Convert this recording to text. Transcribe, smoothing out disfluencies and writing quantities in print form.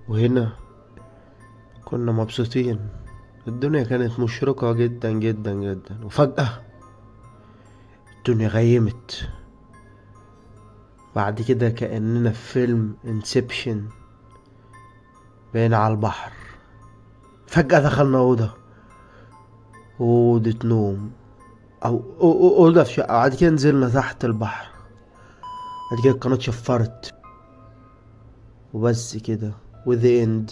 وهنا كنا مبسوطين. الدنيا كانت مشرقة جدا جدا جدا، وفجأة الدنيا غيمت. بعد كده كأننا في فيلم انسبشن. بقينا على البحر. فجأة دخلنا أوضة نوم، أو أوضة في شقة. بعد كده نزلنا تحت البحر. بعد كده القناة شفرت، وبس كده. وذا اند.